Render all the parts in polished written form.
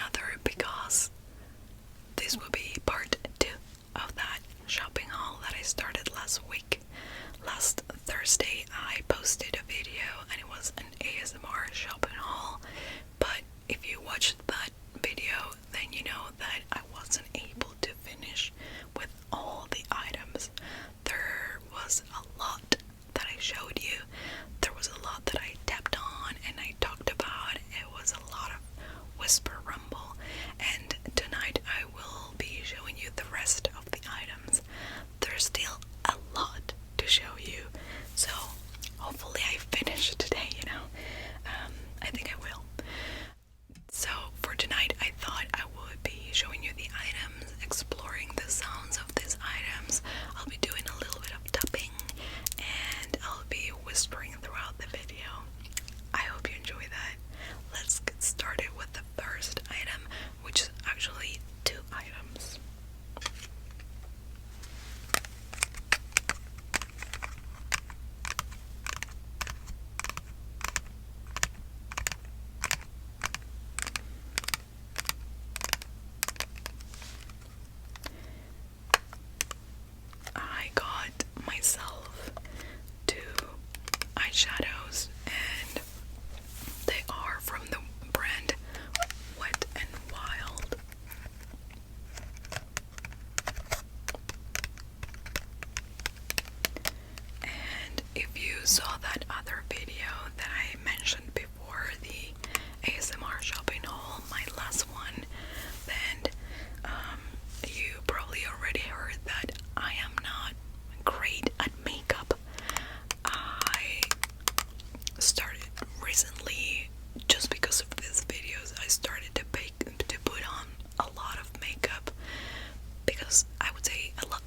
another because this will be part 2 of that shopping haul that I started last week. Last Thursday I posted a video and it was an ASMR shopping haul, but if you watched that video then you know that I wasn't able to finish with all the items. There was a lot that I showed you. There was a lot that I tapped on and I talked about. It was a lot of whisper rumble, and tonight I will be showing you the rest of the items. There's still a lot to show you, so hopefully I finish today, I think I will. So for tonight I thought I would be showing you the items, exploring the sounds of these items. I'll be doing a little bit of tapping and I'll be whispering throughout the video. I hope you enjoy that. Let's get started with the first item, which is actually 2 items. I got myself 2 eyeshadows, and they are from the brand Wet n Wild. And if you saw that other video that I mentioned before, the ASMR shopping haul, my last one, then you probably already heard that I am not great at makeup. I started recently, just because of these videos, I started to put on a lot of makeup, because I would say a lot,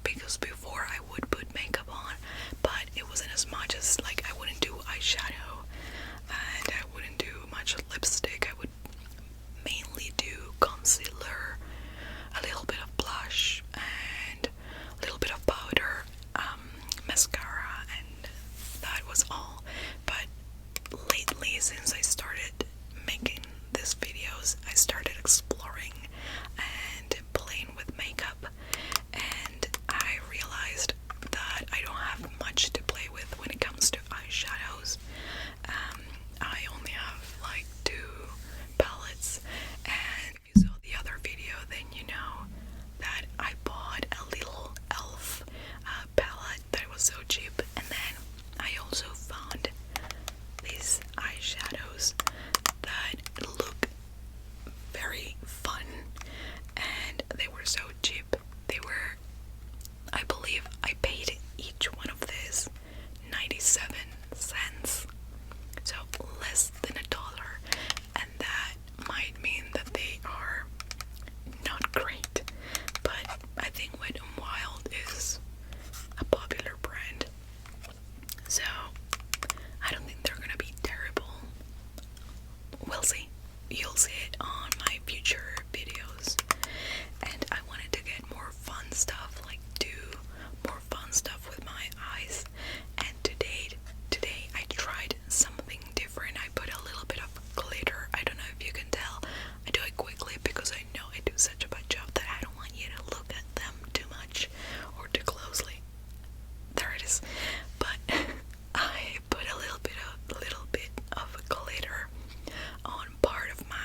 because before I would put makeup on, but it wasn't as much as, like, I wouldn't do eyeshadow and I wouldn't do much lipstick. I would mainly do concealer, a little bit of blush, and a little bit of powder, mascara, and that was all. But lately, since I started making these videos, I started exploring and playing with makeup, and I realized that I don't have much to play with when it comes to eyeshadows. I only have like 2 palettes, and if you saw the other video then you know that I bought a little elf palette that was so cheap, and then I also found these eyeshadows that look very fun, and they were so cheap. They were, I believe I paid each one of these 97 cents, so less than $1, and that might mean that they are not great, but I think Wet n Wild is a popular brand, so I don't think they're gonna be terrible. We'll see. You'll see it on my future videos. And I wanted to get more fun stuff, like do more fun stuff with my eyes. And today I tried something different. I put a little bit of glitter. I don't know if you can tell. I do it quickly because I know I do such a bad job that I don't want you to look at them too much or too closely. There it is. But I put a little bit of glitter on part of my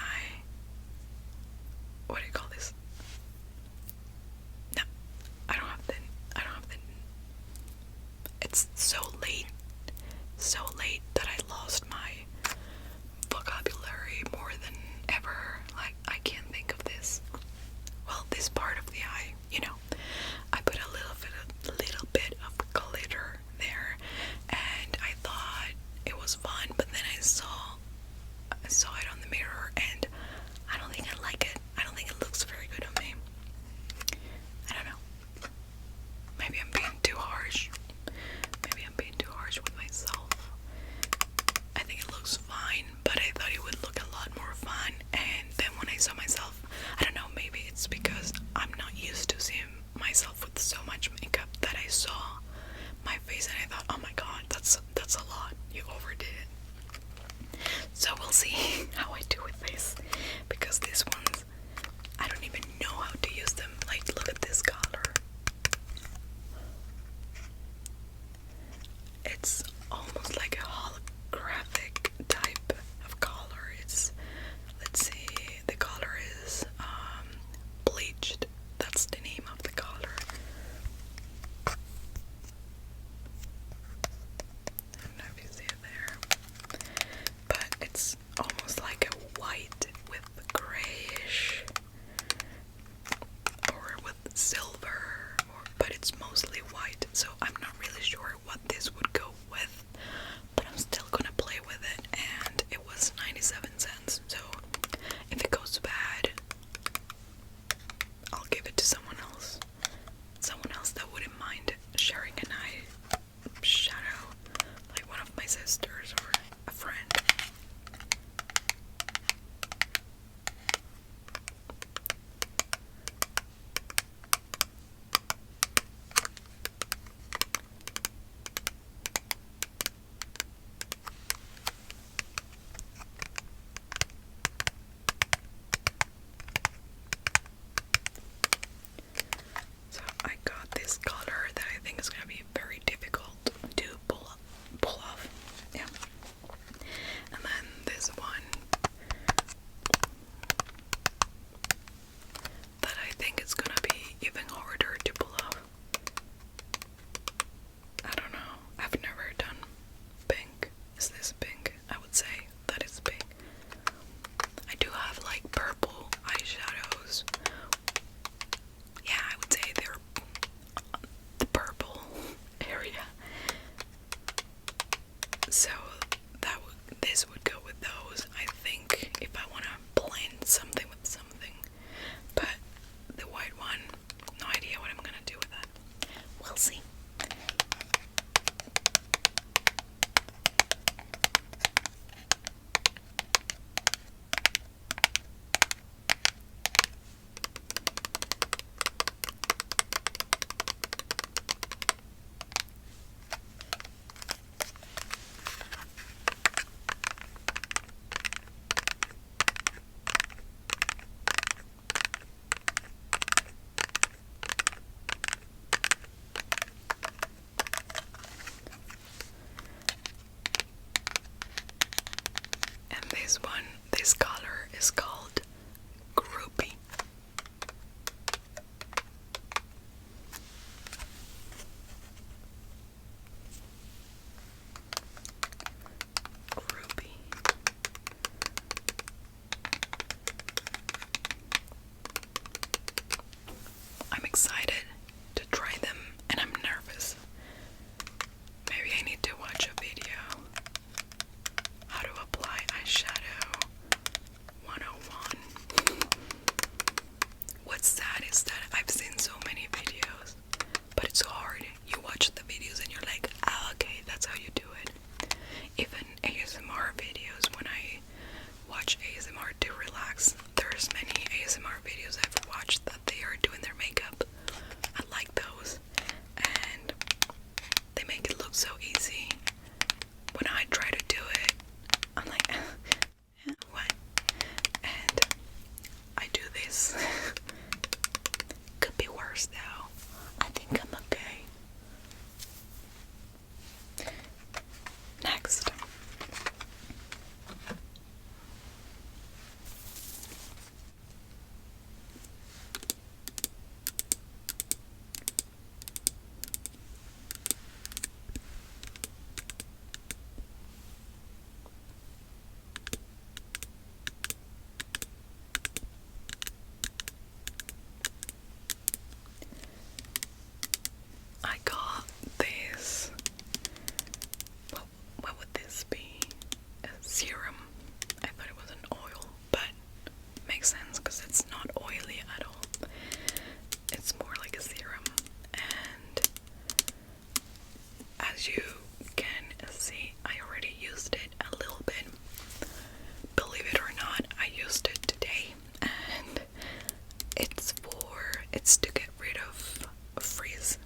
it's to get rid of frizz,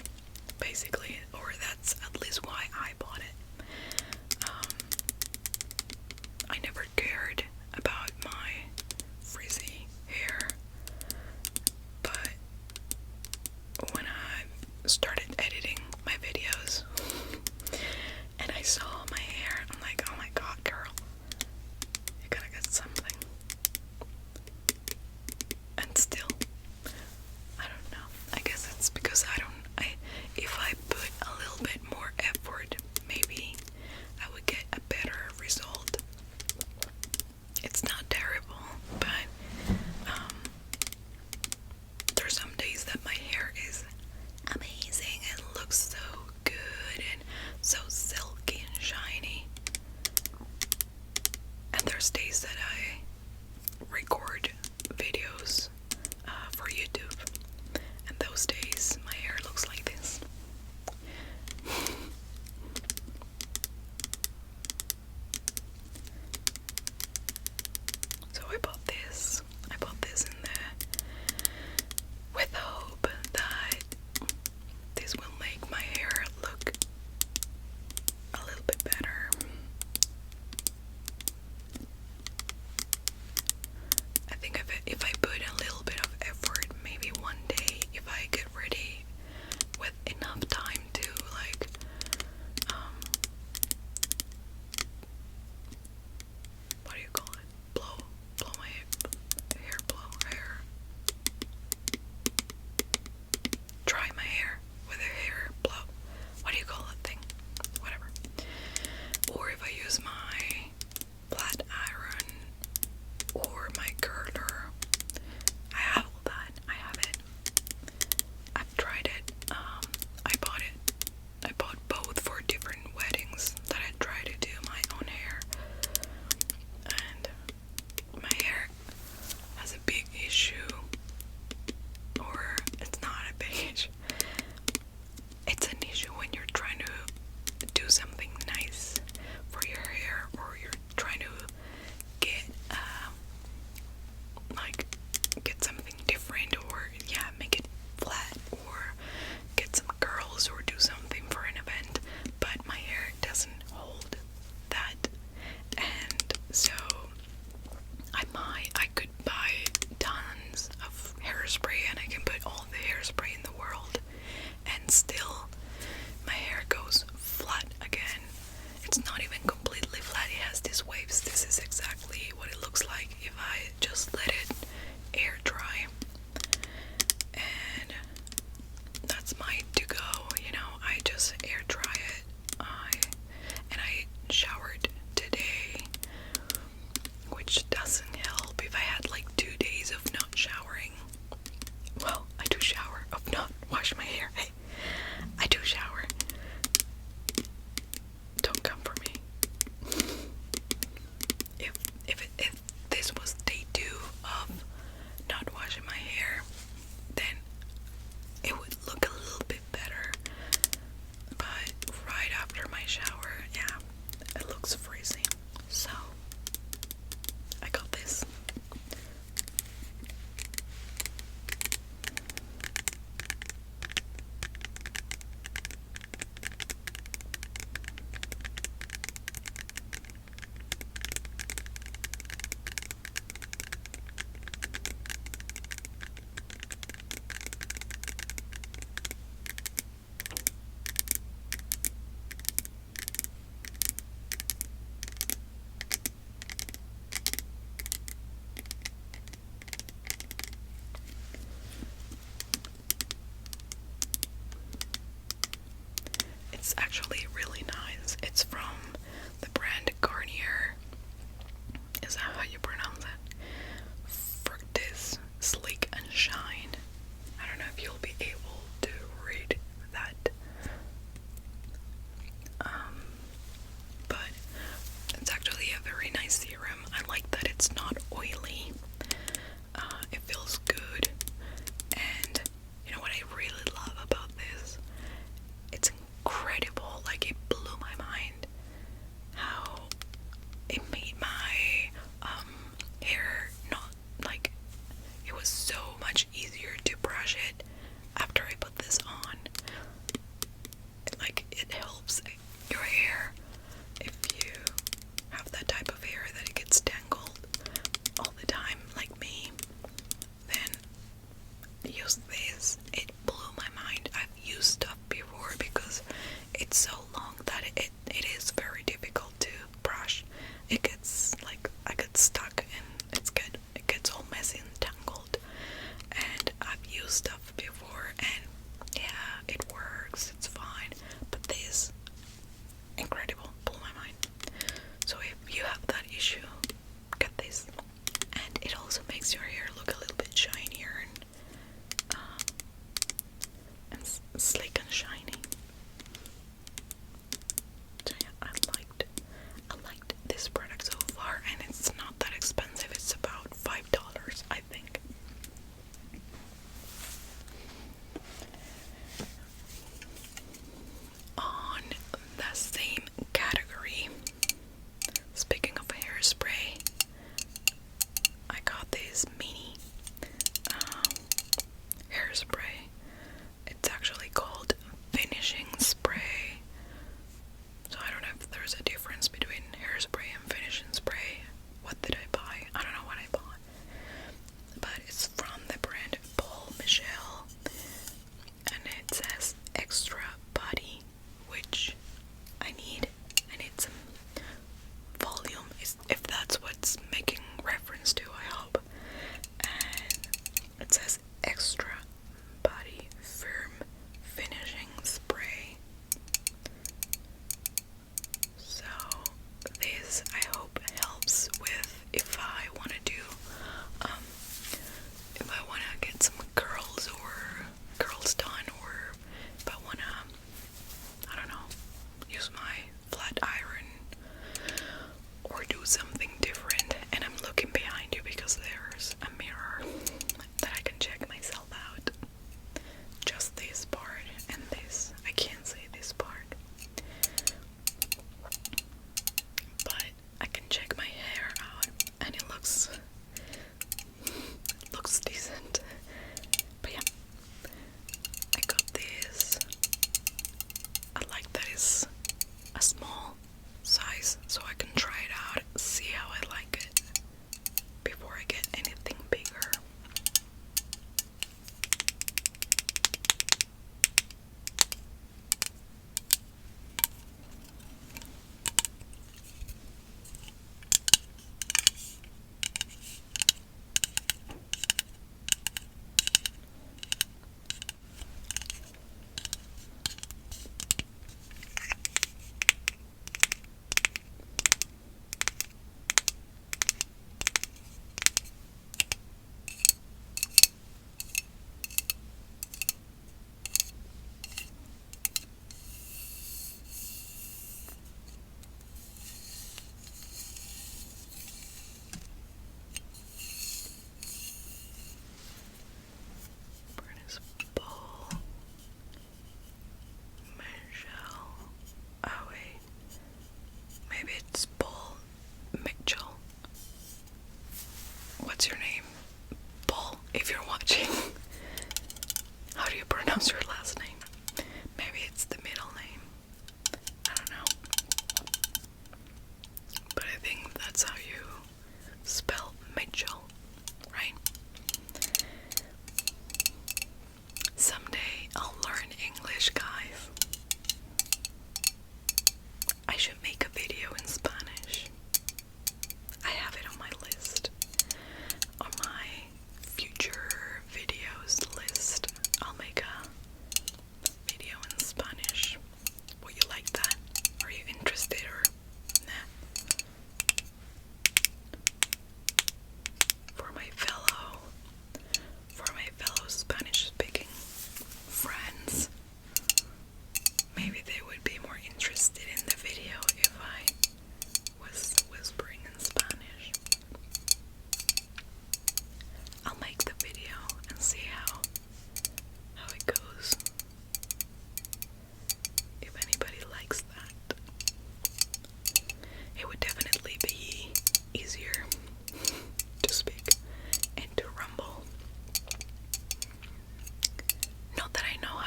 basically, or that's at least why I bought it. I never cared about my frizzy hair, but when I started editing my videos and I saw my hair, I'm like, oh my god, girl, you gotta get something. And still, I don't know. brush it after I put this on. Like, it helps your hair if you have that type of hair that it gets tangled all the time, like me. Then use this. It blew my mind. I've used stuff before because it's so long that it is very difficult to brush. It gets like, I get stuck and it gets all messy and tangled. And I've used stuff before and yeah, it works, it's fine. But this, incredible, blew my mind. So if you have that issue, get this. And it also makes your hair look a little bit shinier and slick and shiny. So yeah, I liked this product so far, and it's not that expensive. It's about $5, I think. On the same category, speaking of hairspray, I got this mini hairspray. It's actually called finishing spray. So I don't know if there's a difference between hairspray and finishing spray. What did I buy? I don't know what I bought. But it's from the brand Paul Michel. And it says extra body, which I need. I need some volume, if that's what's making reference to, I hope. And it says extra body firm finishing spray. So this, I hope, helps with if I want to do if I want to get some curls done, or if I want to, I don't know, use my flat iron or do something different. And I'm looking behind you because there's a mirror that I can check.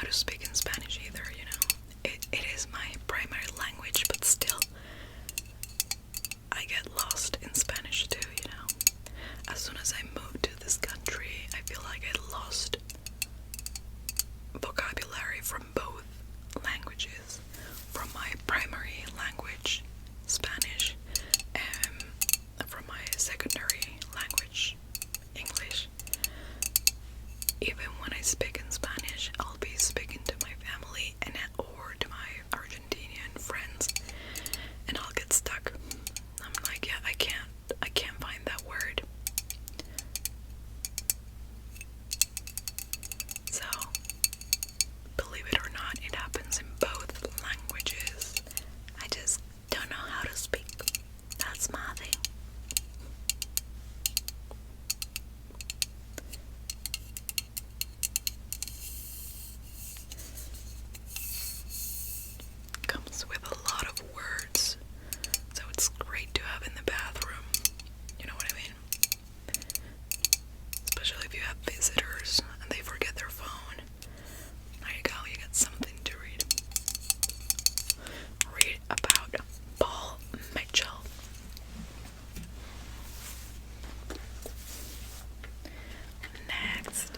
how to speak in Spanish either, you know. It is my primary language, but still, I get lost in Spanish too, you know. As soon as I moved to this country, I feel like I lost vocabulary from both languages, from my primary language, Spanish, and from my secondary language, English. Even when I speak in Spanish, I'll be speaking to my family or to my Argentinian friends, and I'll get stuck. I'm like, yeah, I can't find that word. So, believe it or not, it happens in both languages. I just don't know how to speak. That's my thing. Comes with a lot of words, so it's great to have in the bathroom. You know what I mean? Especially if you have visitors and they forget their phone. There you go, you get something to read. Read about Paul Mitchell. Next,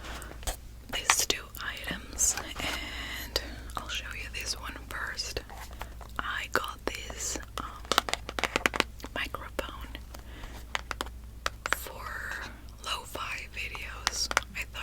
these two items, and I'll show you this one first. I got this microphone for lo-fi videos. I thought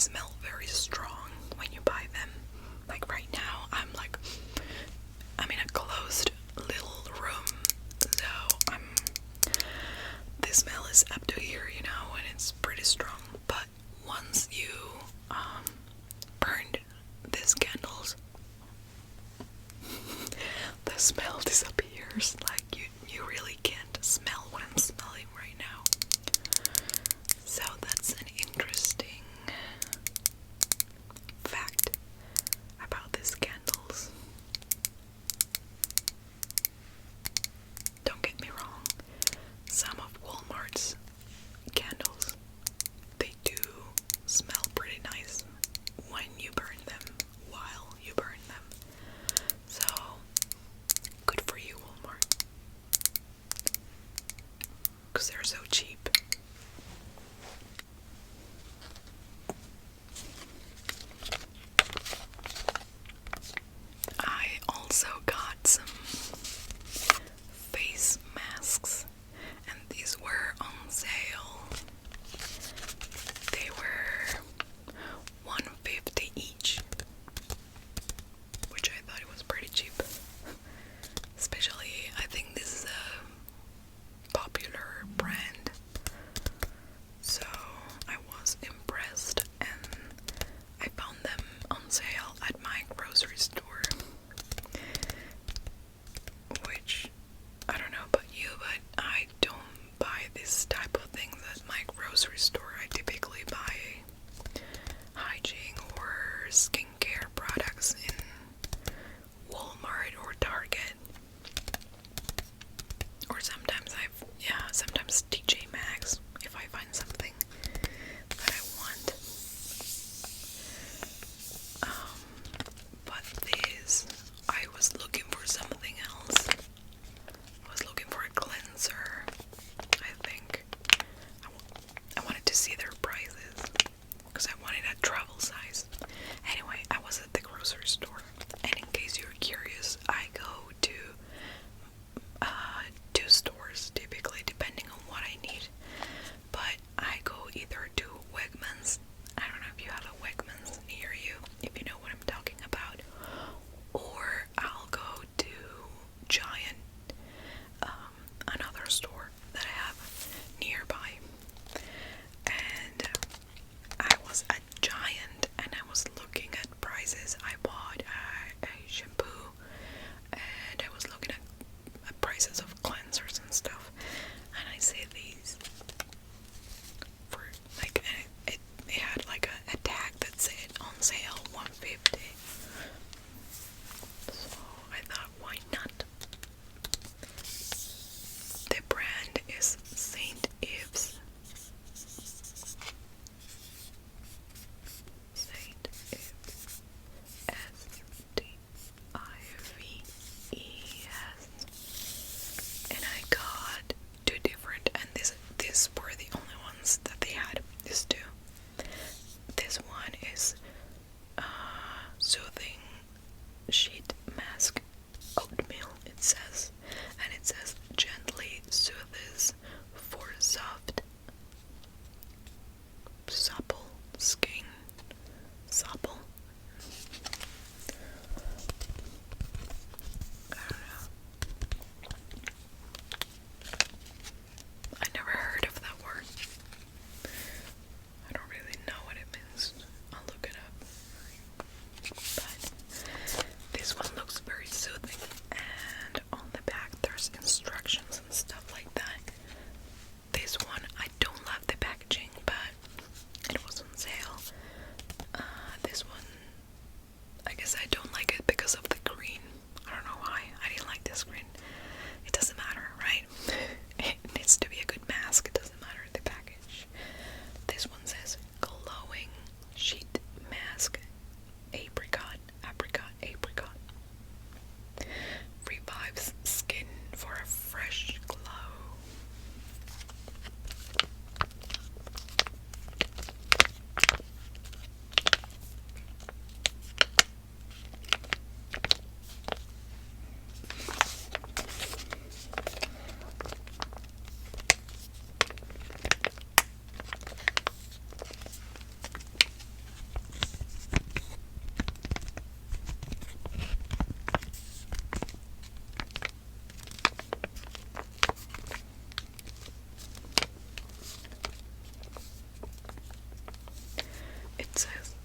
smell very strong when you buy them. Like right now, I'm in a closed little room, so the smell is up to here, you know, and it's pretty strong. But once you burned these candles, the smell disappears. Like you really can't smell what I'm smelling right now. So that's an interesting fact about this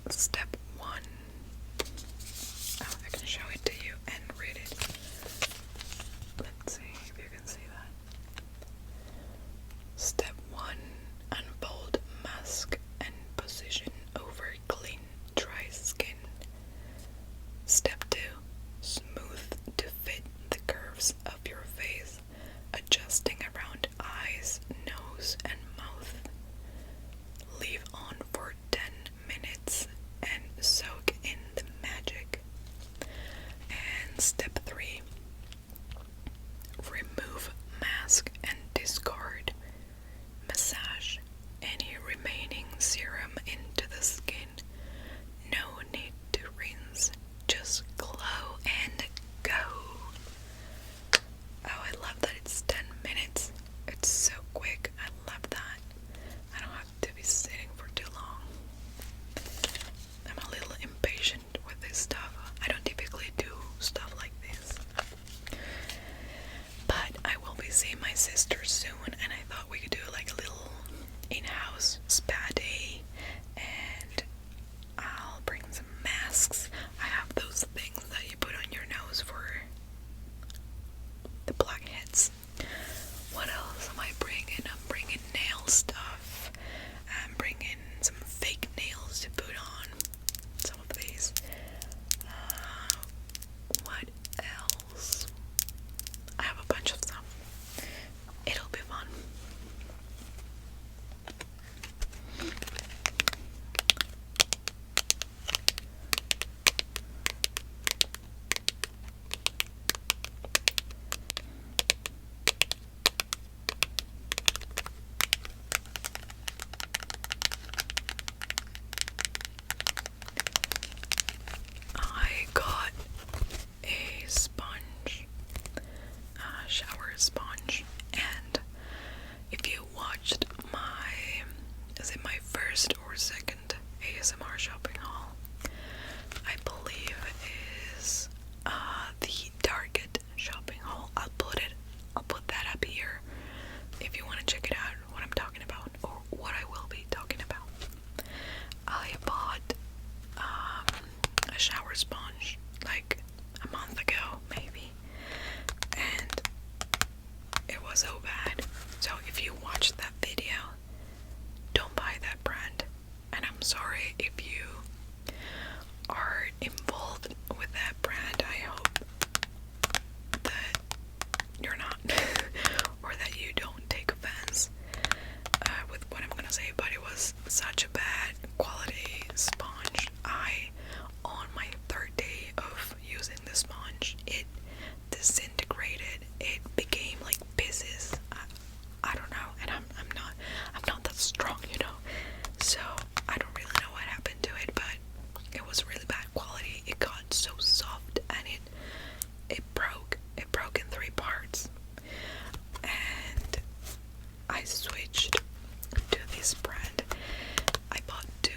Step 1. Oh, I can show it to you and read it. Let's see if you can see that. Step 1. Unfold mask and position over clean, dry skin. Step 2. Smooth to fit the curves of your face, adjusting around eyes, nose, and mouth. Leave on for 10 minutes and soak in the magic. And step 3. Remove mask and discard. Massage any remaining serum into the skin. No need to rinse, just glow and go. Oh, I love that it's 10 minutes. It's so quick. I love that. I don't have to be sitting for too long. I'm a little impatient with this stuff. I don't typically do stuff like this. But I will be seeing my sister soon, and I thought we could do like a little in-house spa day, and I'll bring some masks. I have those things that you put on your nose for the blackheads. What else am I bringing? I'm bringing nail stuff. I'm bringing some fake nails to put on. Some of these. What else? I have a bunch of stuff. It'll be fun. I got a sponge, a shower sponge, and if you watched is it my first or second ASMR shopping haul? I believe it is the Target shopping haul. I'll put that up here if you want to check it out, what I'm talking about, or what I will be talking about. I bought a shower sponge like a month ago, maybe, and it was so bad. So if you watched that video, don't buy that brand. And I'm sorry if you are involved with that brand. I hope that you're not, or that you don't take offense with what I'm gonna say, but it was such a bad quality sponge. On my third day of using the sponge, it disintegrated. It became like pieces. I don't know, and I'm not that strong, you know. So I don't really know what happened to it, but it was really bad quality. It got so soft, and it broke. It broke in 3 parts, and I switched to this brand. I bought 2.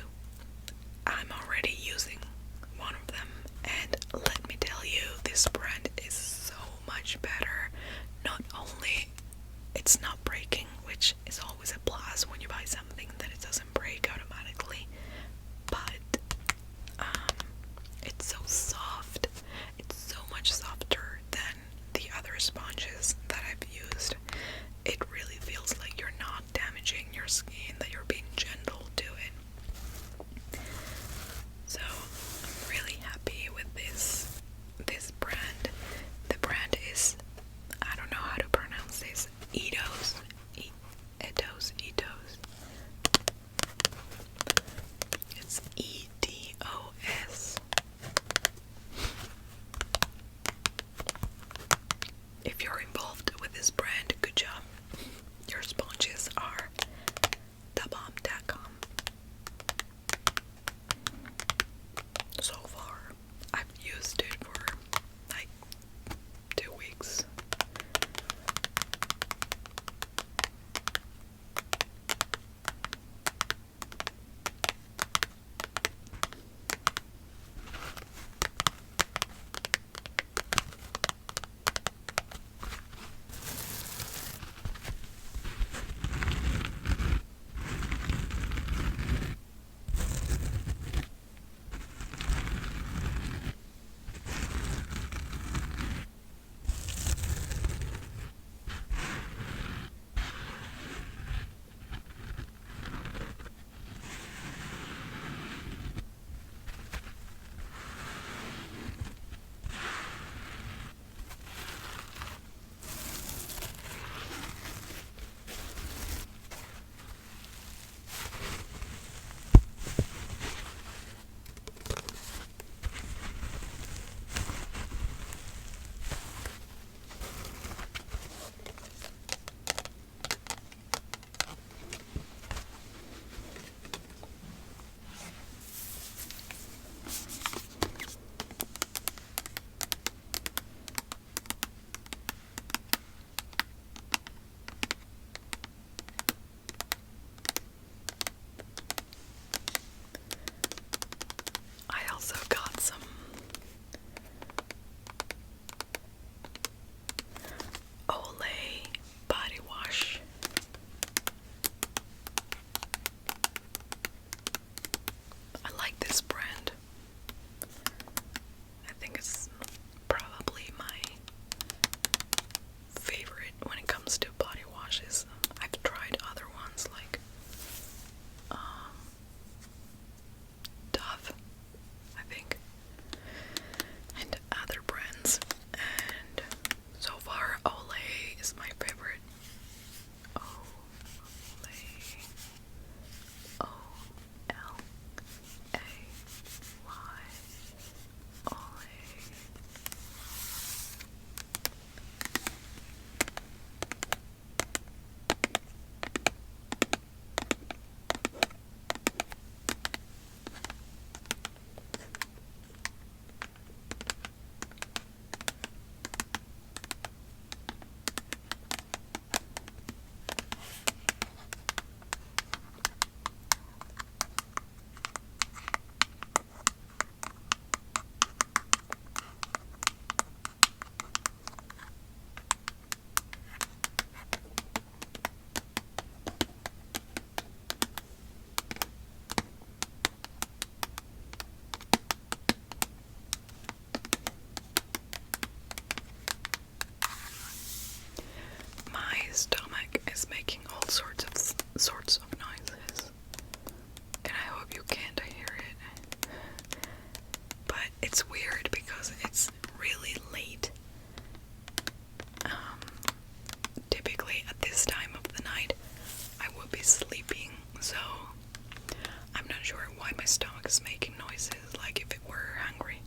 wondering why my stomach is making noises like if it were hungry.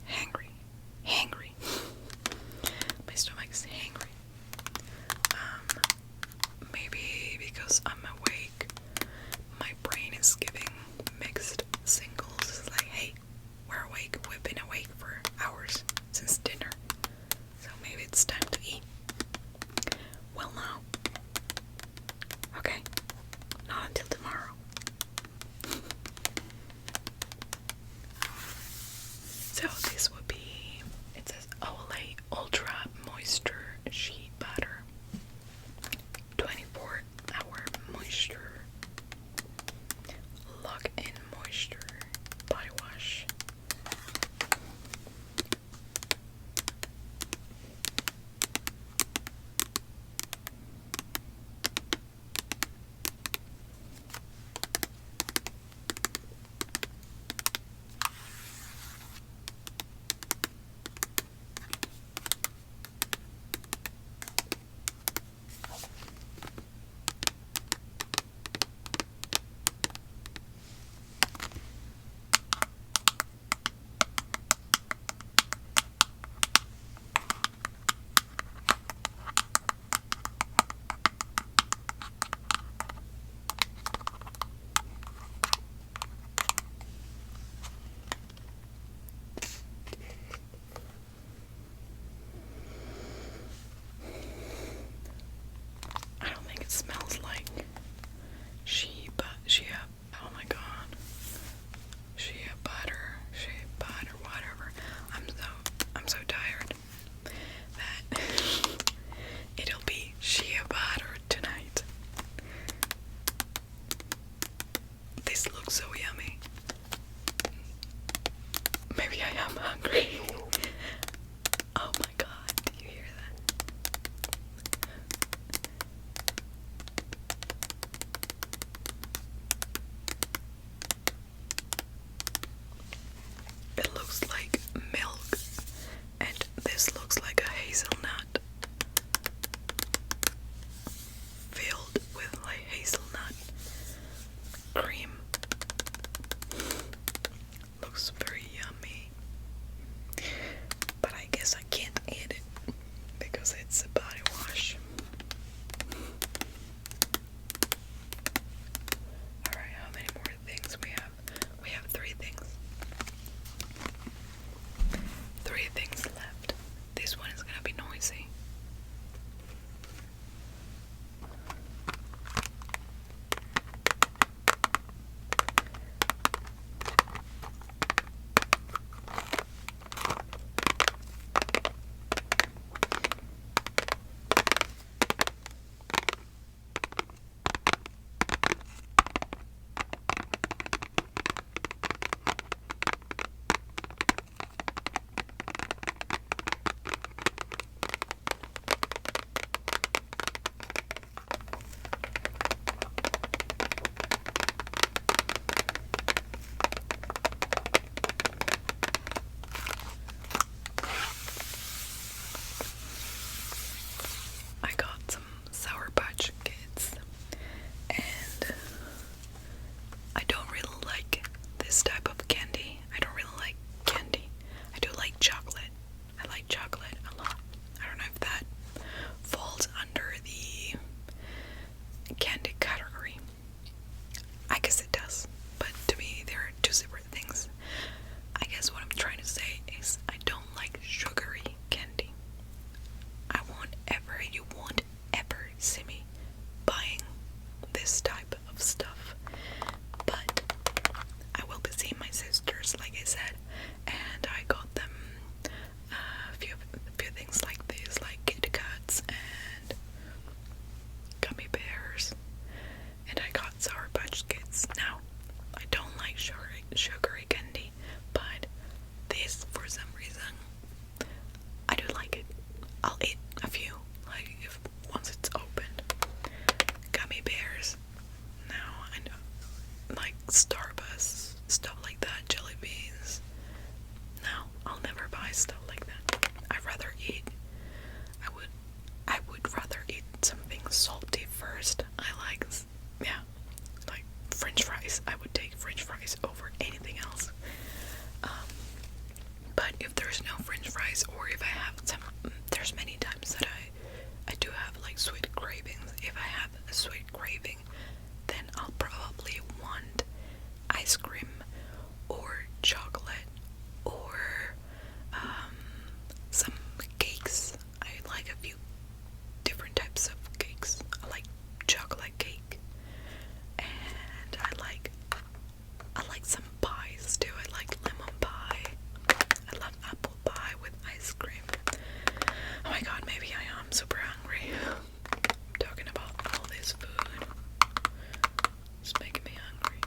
Hangry. Hangry. My stomach is hangry. Maybe because I'm awake, my brain is giving mixed signals. It's like, hey, we're awake. We've been awake for hours since dinner. So maybe it's time to eat. Well, no. Okay. Not until tomorrow. So this would be, it says Olay Ultra Moisture Sheet Butter. 24-hour moisture. Lock-in moisture body wash. I don't think it smells like shea, oh my god, shea butter, whatever. I'm so tired that it'll be shea butter tonight. This looks so yummy. Maybe I am hungry. Oh my god, did you hear that? It looks like milk, and this looks like a hazelnut filled with like hazelnut cream. Looks very yummy, but I guess I can't eat it because it's a body wash. Alright, how many more things we have? We have 3 things. 3 things left. This one is gonna be noisy. I got some Sour Patch Kids, and I don't really like this type of candy. I don't really like candy. I do like chocolate. I like chocolate a lot. I don't know if that falls under the candy category. I guess it does, but to me there are 2 separate things. I guess what I'm trying to say is I don't like sugary candy. You won't ever see me buying this type of stuff, but I will be seeing ice cream or chocolate or some cakes. I like a few different types of cakes. I like chocolate cake, and I like some pies too. I like lemon pie. I love apple pie with ice cream. Oh my god, maybe I am super hungry. I'm talking about all this food. It's making me hungry.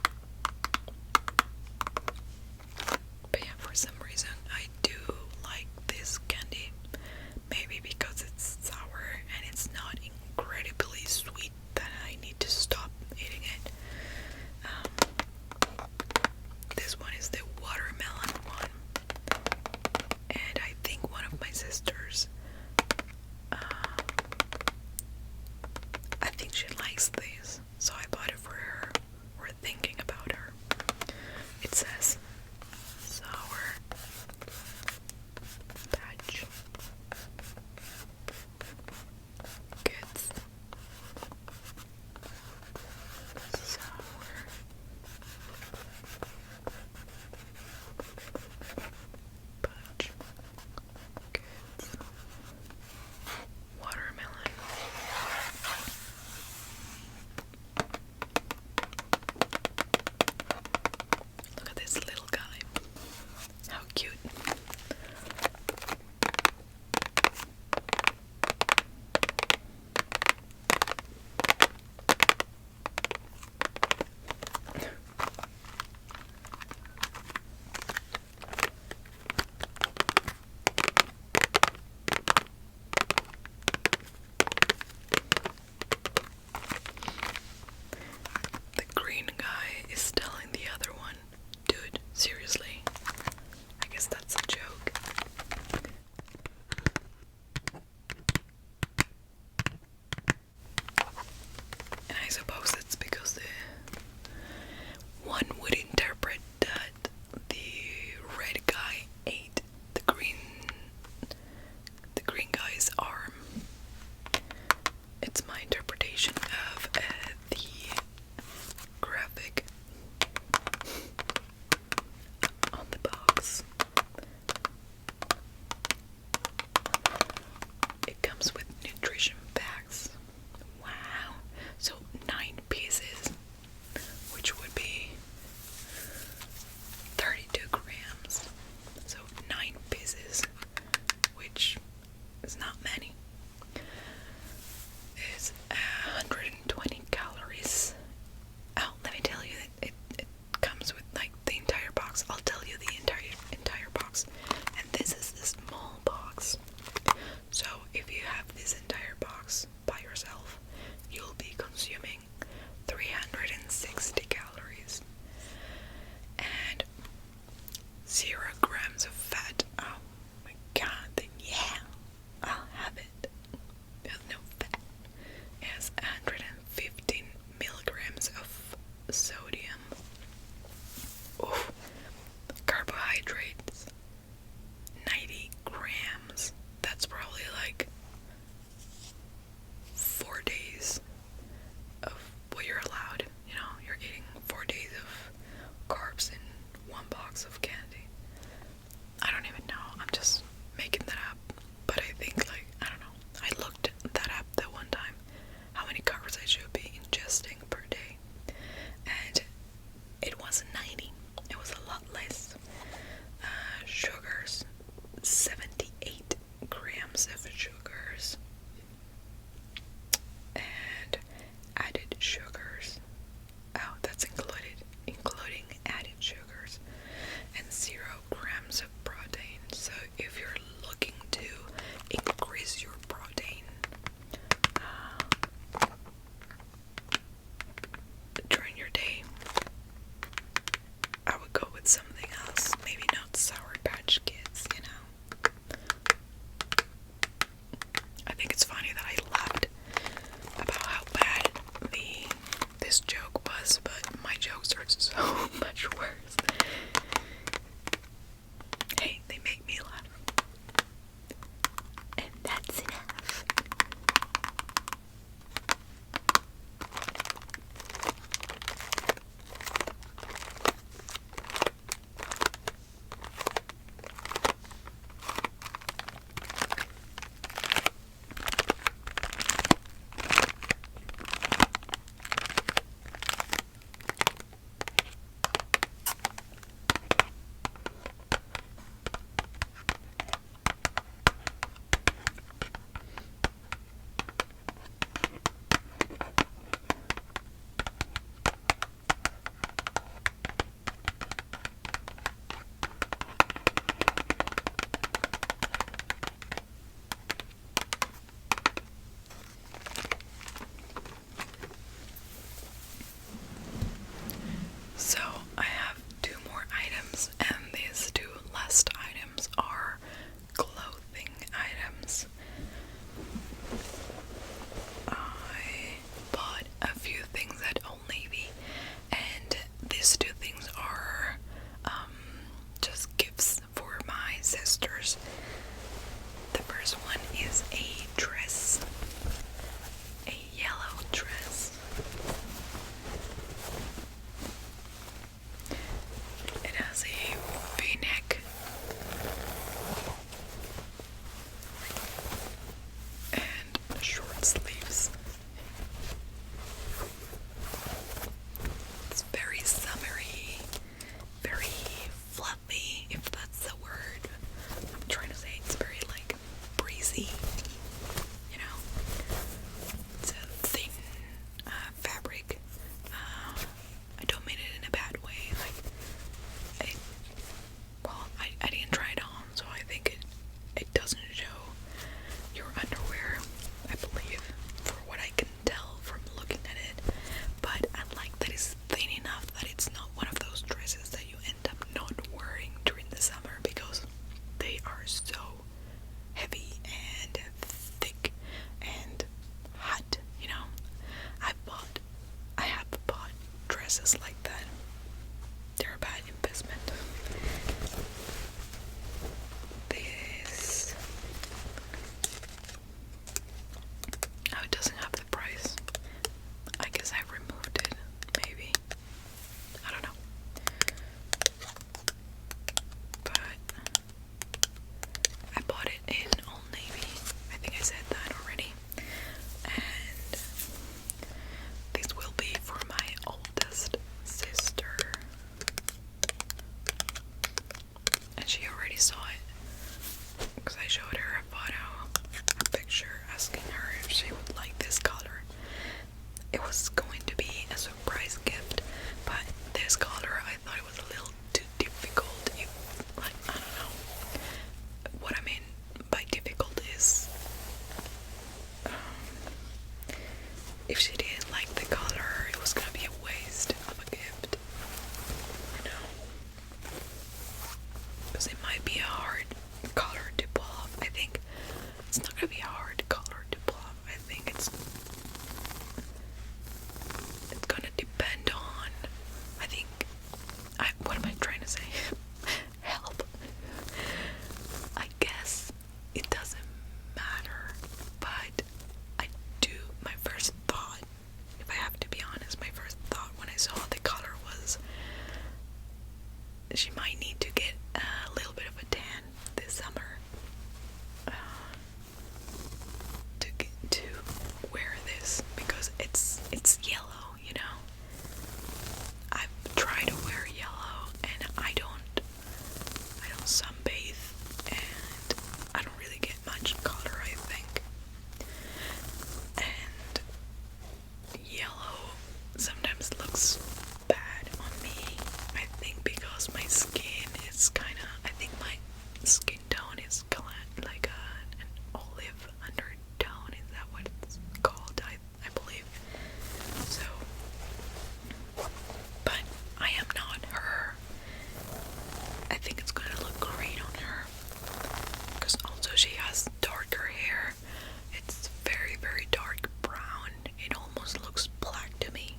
she might need to get a little bit of a tan this summer to wear this, because it's yellow, you know. I've tried to wear yellow and I don't sunbathe, and I don't really get much color, I think. And yellow sometimes looks bad on me, I think, because my skin is I think my skin tone is like an olive undertone. Is that what it's called? I believe so. But I am not her. I think it's gonna look great on her, because also she has darker hair. It's very, very dark brown. It almost looks black to me,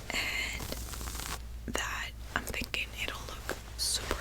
and that, I'm thinking it'll look super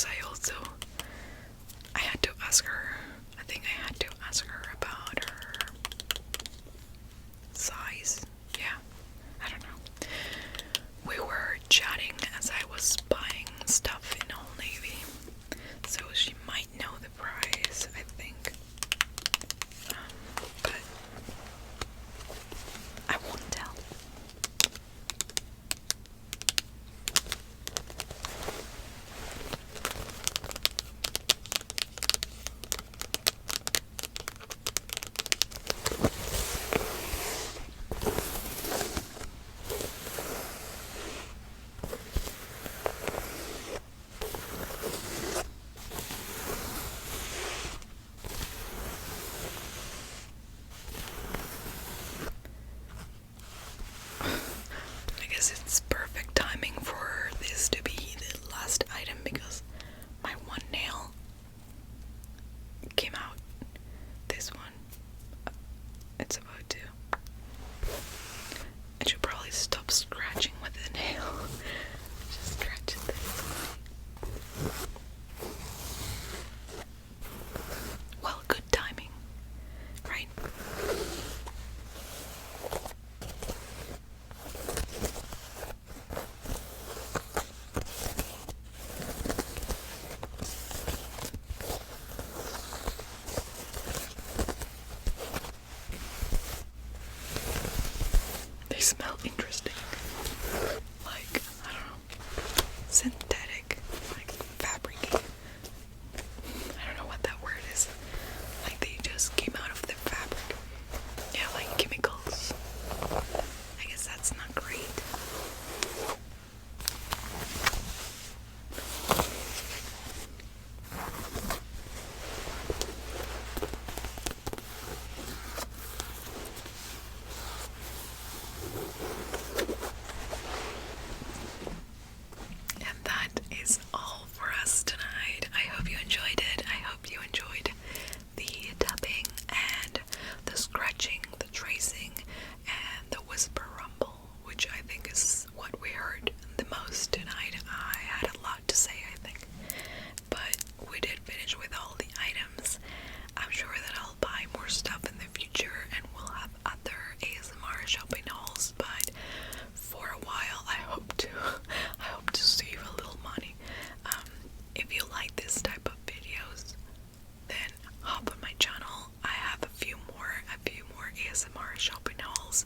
because I had to ask her, I think I had to ask her about her size. Yeah, I don't know. We were chatting as I was buying stuff in Old Navy, so she might know the price, I think. But I won't tell. I guess it's perfect timing for this to be the last item because my one nail came out. This one, it's about to. I should probably stop scratching with the nail. Just scratch it this way. Well, good timing, right? They smell interesting. Like, I don't know, synthetic, like fabric. I don't know what that word is. Like they just came out of the fabric. Yeah, like chemicals. I guess that's not great. And that is all for us tonight. I hope you enjoyed it. I hope you enjoyed the tapping and the scratching, the tracing, and the whisper rumble, which I think is what we heard the most tonight. I had a lot to say, I think, but we did finish with all the items. I'm sure that I'll buy more stuff in the future and we'll have other ASMR shopping hauls, but for a while I hope to save a little money. If you like this type of videos, then hop on my channel. I have a few more ASMR shopping hauls